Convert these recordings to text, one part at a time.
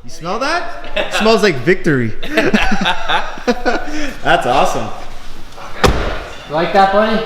You smell that? It smells like victory. That's awesome. You like that, buddy?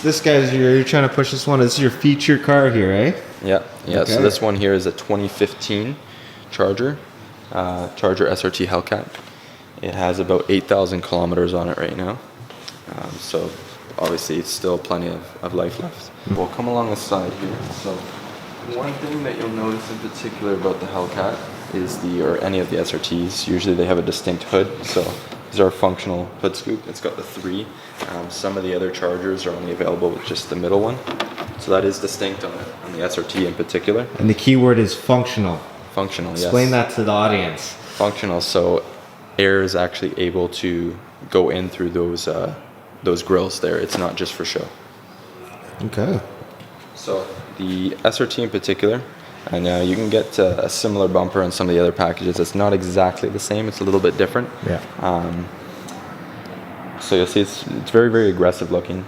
This guy's you're trying to push this one. This is your feature car here, eh? Yeah. Okay. So this one here is a 2015 Charger SRT Hellcat. It has about 8,000 kilometers on it right now. So obviously it's still plenty of life left. We'll come along the side here. So one thing that you'll notice in particular about the Hellcat is or any of the SRTs, usually they have a distinct hood. So these are a functional hood scoop. It's got the 3. Some of the other Chargers are only available with just the middle one. So that is distinct on the SRT in particular. And the key word is functional. Functional, yes. Explain that to the audience. Functional, so air is actually able to go in through those grills there. It's not just for show. Okay. So the SRT in particular, and you can get a similar bumper on some of the other packages. It's not exactly the same. It's a little bit different. Yeah. So you'll see it's very, very aggressive looking.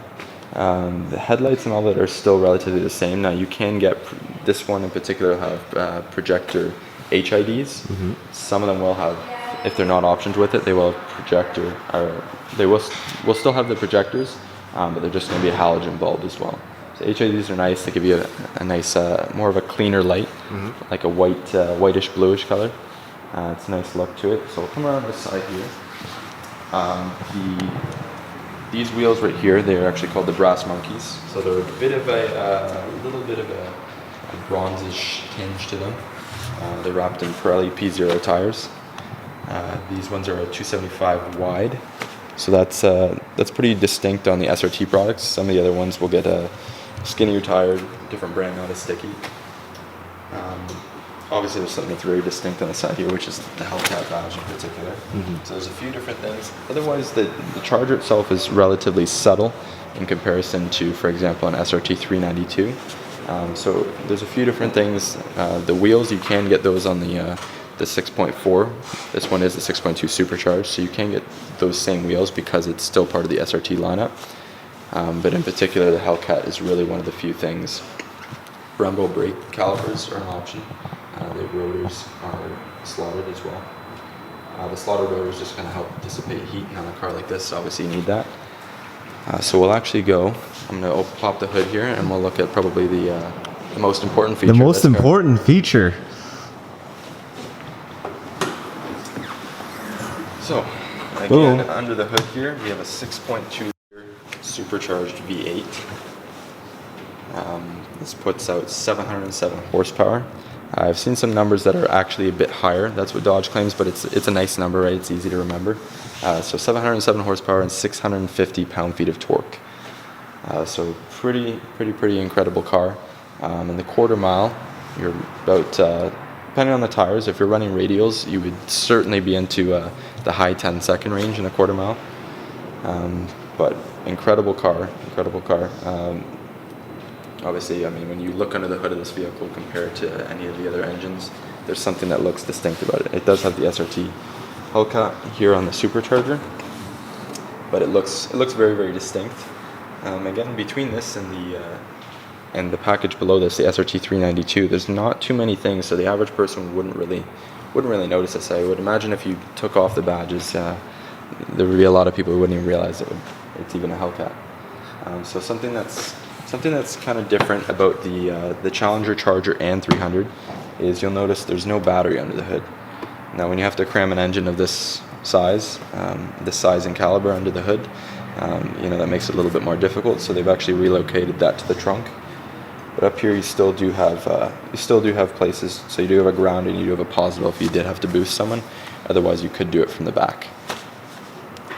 The headlights and all that are still relatively the same. Now you can get, this one in particular will have projector HIDs. Mm-hmm. Some of them will have, if they're not optioned with it, they will have projector, or they will still have the projectors, but they're just going to be a halogen bulb as well. So HIDs are nice. They give you a nice, more of a cleaner light, mm-hmm. like a whitish bluish color. It's a nice look to it. So we'll come around this side here. These wheels right here, they are actually called the brass monkeys. So they're a bit of a little bit of a bronzish tinge to them. They're wrapped in Pirelli P0 tires. These ones are a 275 wide. So that's pretty distinct on the SRT products. Some of the other ones will get a skinnier tire, different brand, not as sticky. Obviously there's something that's very distinct on the side here, which is the Hellcat badge in particular. Mm-hmm. So there's a few different things. Otherwise, the Charger itself is relatively subtle in comparison to, for example, an SRT 392. So there's a few different things. The wheels, you can get those on the 6.4. This one is the 6.2 Supercharged, so you can get those same wheels because it's still part of the SRT lineup. But in particular, the Hellcat is really one of the few things. Brembo brake calipers are an option. The rotors are slotted as well. The slotted rotors just kind of help dissipate heat, and on a car like this, obviously you need that. So we'll actually go, I'm going to pop the hood here, and we'll look at probably the most important feature. The most important feature. So, again, under the hood here, we have a 6.2 Supercharged V8. This puts out 707 horsepower. I've seen some numbers that are actually a bit higher. That's what Dodge claims, but it's a nice number, right? It's easy to remember. So 707 horsepower and 650 pound-feet of torque. So pretty incredible car. In the quarter mile, you're about, depending on the tires, if you're running radials, you would certainly be into the high 10-second range in a quarter mile. But incredible car. Obviously, I mean, when you look under the hood of this vehicle compared to any of the other engines, there's something that looks distinct about it. It does have the SRT Hellcat here on the Supercharger, but it looks very, very distinct. Again, between this and the package below this, the SRT 392, there's not too many things, so the average person wouldn't really notice this. I would imagine if you took off the badges, there would be a lot of people who wouldn't even realize it's even a Hellcat. So something that's kind of different about the Challenger, Charger, and 300 is you'll notice there's no battery under the hood. Now, when you have to cram an engine of this size and caliber under the hood, that makes it a little bit more difficult. So they've actually relocated that to the trunk. But up here you still do have places. So you do have a ground and you do have a positive if you did have to boost someone. Otherwise, you could do it from the back.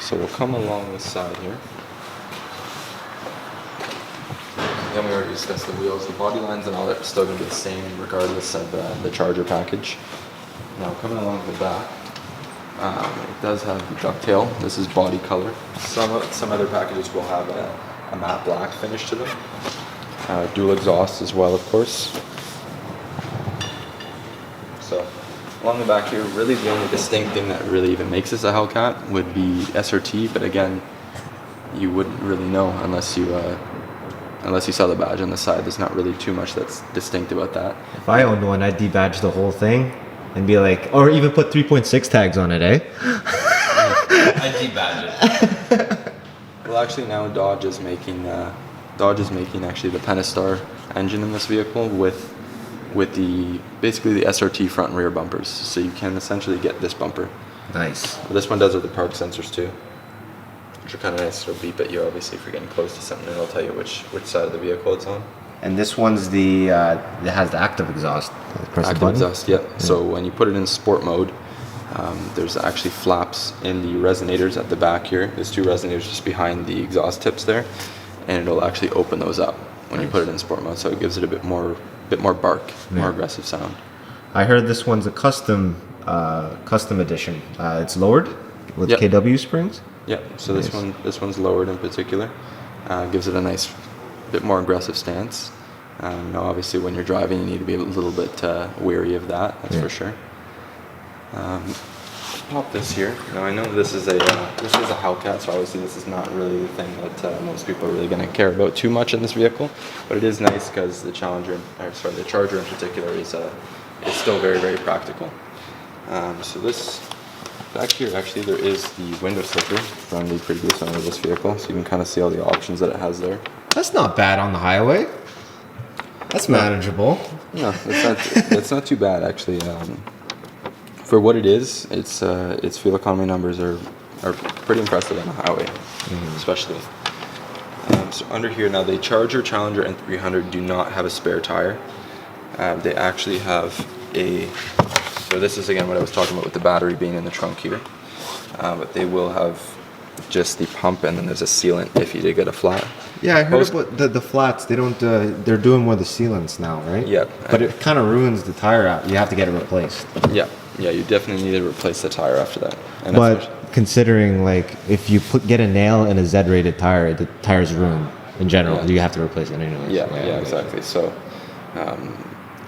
So we'll come along this side here. Again, we already discussed the wheels, the body lines, and all that are still going to be the same regardless of the Charger package. Now coming along the back, it does have the ducktail. This is body color. Some other packages will have a matte black finish to them. Dual exhaust as well, of course. So along the back here, really the only distinct thing that really even makes this a Hellcat would be SRT, but again, you wouldn't really know unless you saw the badge on the side. There's not really too much that's distinct about that. If I owned one, I'd debadge the whole thing and be like, or even put 3.6 tags on it, eh? I debadge it. Well, actually now Dodge is making actually the Pentastar engine in this vehicle with basically the SRT front and rear bumpers. So you can essentially get this bumper. Nice. This one does have the park sensors too, which are kind of nice. It'll beep at you obviously if you're getting close to something, and it'll tell you which side of the vehicle it's on. And this one's it has the active exhaust. Active exhaust, yeah. So when you put it in sport mode, there's actually flaps in the resonators at the back here. There's two resonators just behind the exhaust tips there, and it'll actually open those up when you put it in sport mode. So it gives it a bit more bark, more aggressive sound. I heard this one's a custom edition. It's lowered with KW springs. Yeah. So this one's lowered in particular. Gives it a nice, bit more aggressive stance. Now, obviously, when you're driving, you need to be a little bit wary of that. That's for sure. Pop this here. Now, I know this is a Hellcat, so obviously this is not really the thing that most people are really going to care about too much in this vehicle. But it is nice because the Charger in particular is still very, very practical. So this back here, actually, there is the window slipper from the previous owner of this vehicle, so you can kind of see all the options that it has there. That's not bad on the highway. That's manageable. No, it's not too bad actually. For what it is, its fuel economy numbers are pretty impressive on the highway, especially. So under here now, the Charger, Challenger, and 300 do not have a spare tire. They actually have so this is again what I was talking about with the battery being in the trunk here. But they will have just the pump, and then there's a sealant if you did get a flat. Yeah, I heard about the flats. They don't. They're doing more of the sealants now, right? Yeah. But it kind of ruins the tire out. You have to get it replaced. Yeah, you definitely need to replace the tire after that. And but considering like if you get a nail in a Z-rated tire, the tire's ruined in general. Yeah. You have to replace it anyways. Yeah, exactly. So,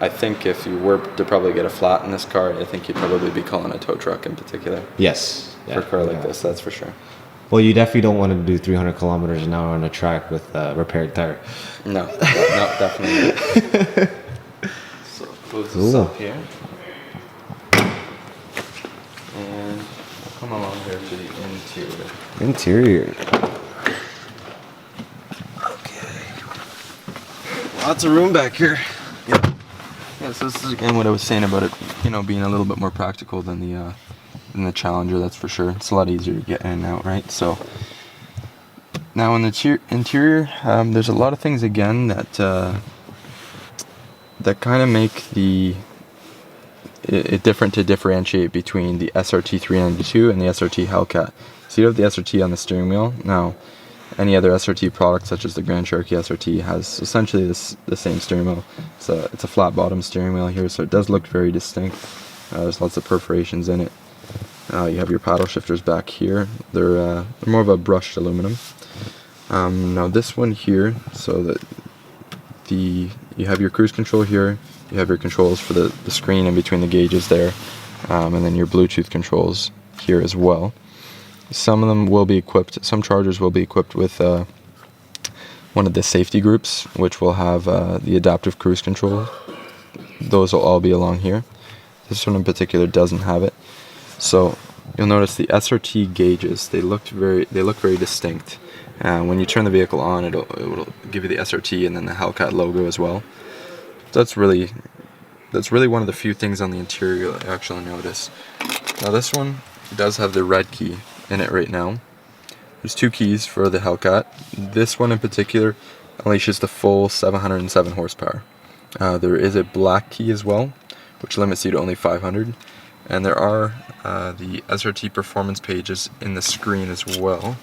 I think if you were to probably get a flat in this car, I think you'd probably be calling a tow truck in particular. Yes. For a car like this, that's for sure. Well, you definitely don't want to do 300 kilometers an hour on a track with a repaired tire. No, definitely not. So close this up here. And we'll come along here to the interior. Okay. Lots of room back here. Yep. Yeah, so this is again what I was saying about it, being a little bit more practical than the Challenger, that's for sure. It's a lot easier to get in and out, right? So now in the interior, there's a lot of things again that kind of make it different to differentiate between the SRT 392 and the SRT Hellcat. So you have the SRT on the steering wheel. Now, any other SRT product, such as the Grand Cherokee SRT, has essentially the same steering wheel. It's a flat bottom steering wheel here, so it does look very distinct. There's lots of perforations in it. You have your paddle shifters back here. They're more of a brushed aluminum. Now this one here, so that you have your cruise control here. You have your controls for the screen in between the gauges there, and then your Bluetooth controls here as well. Some of them will be equipped. Some Chargers will be equipped with one of the safety groups, which will have the adaptive cruise control. Those will all be along here. This one in particular doesn't have it. So you'll notice the SRT gauges, they look very distinct. When you turn the vehicle on, it will give you the SRT and then the Hellcat logo as well. That's really one of the few things on the interior I actually notice. Now this one does have the red key in it right now. There's two keys for the Hellcat. This one in particular unleashes the full 707 horsepower. There is a black key as well, which limits you to only 500. And there are the SRT performance pages in the screen as well.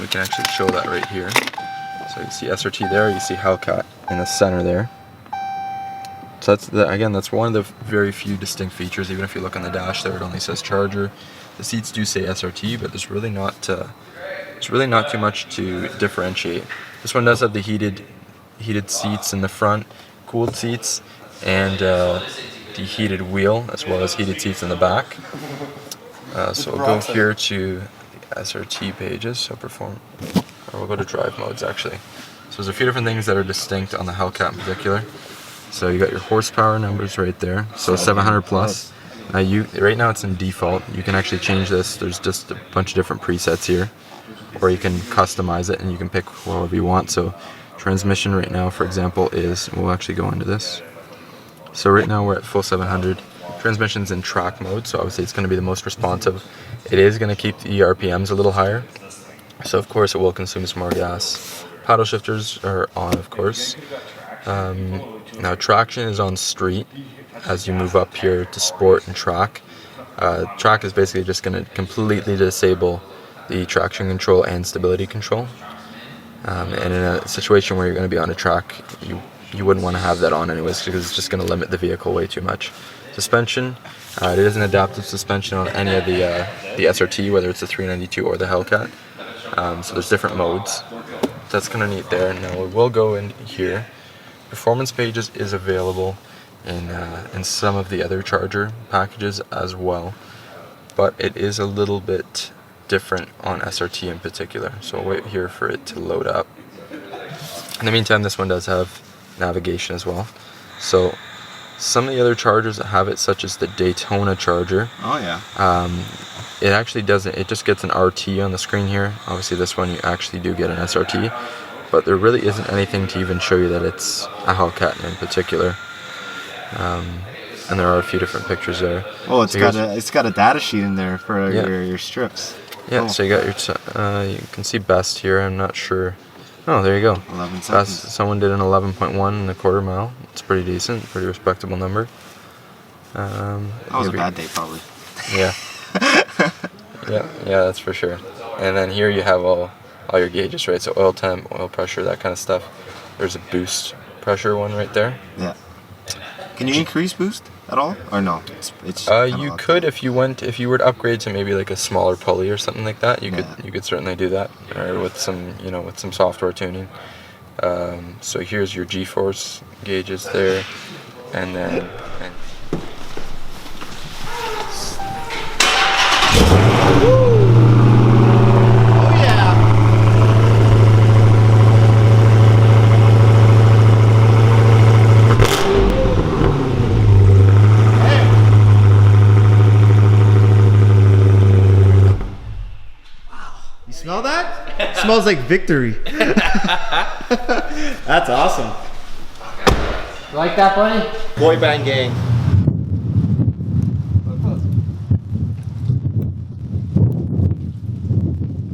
We can actually show that right here. So you see SRT there, you see Hellcat in the center there. So that's one of the very few distinct features. Even if you look on the dash there, it only says Charger. The seats do say SRT, but there's really not too much to differentiate. This one does have the heated seats in the front, cooled seats, and the heated wheel, as well as heated seats in the back. So we'll go here to the SRT pages. So we'll go to drive modes actually. So there's a few different things that are distinct on the Hellcat in particular. So you got your horsepower numbers right there. So 700 plus. Right now it's in default. You can actually change this. There's just a bunch of different presets here, or you can customize it and you can pick whatever you want. So transmission right now, for example, we'll actually go into this. So right now we're at full 700. Transmission's in track mode, so obviously it's going to be the most responsive. It is going to keep the RPMs a little higher, so of course it will consume some more gas. Paddle shifters are on, of course. Now traction is on street as you move up here to sport and track. Track is basically just going to completely disable the traction control and stability control. And in a situation where you're going to be on a track, you wouldn't want to have that on anyways, because it's just going to limit the vehicle way too much. Suspension, it is an adaptive suspension on any of the SRT, whether it's the 392 or the Hellcat. So there's different modes. That's kind of neat there. Now we will go in here. Performance pages is available in some of the other Charger packages as well, but it is a little bit different on SRT in particular. So I'll wait here for it to load up. In the meantime, this one does have navigation as well. So some of the other Chargers that have it, such as the Daytona Charger, it actually doesn't. It just gets an RT on the screen here. Obviously this one you actually do get an SRT, but there really isn't anything to even show you that it's a Hellcat in particular. And there are a few different pictures there. Oh, it's got a data sheet in there for your strips. Yeah, cool. so you got your you can see best here. I'm not sure. Oh, there you go. 11 seconds. Best, someone did an 11.1 in a quarter mile. It's pretty decent, pretty respectable number. That was a bad day, probably. Yeah. yeah, that's for sure. And then here you have all your gauges, right? So oil temp, oil pressure, that kind of stuff. There's a boost pressure one right there. Yeah. Can you increase boost at all, or no? It's you could if you were to upgrade to maybe like a smaller pulley or something like that. You could certainly do that, or with some software tuning. So here's your G-force gauges there, and then. Smell that? It smells like victory. That's awesome. You like that, buddy? Boy band gang.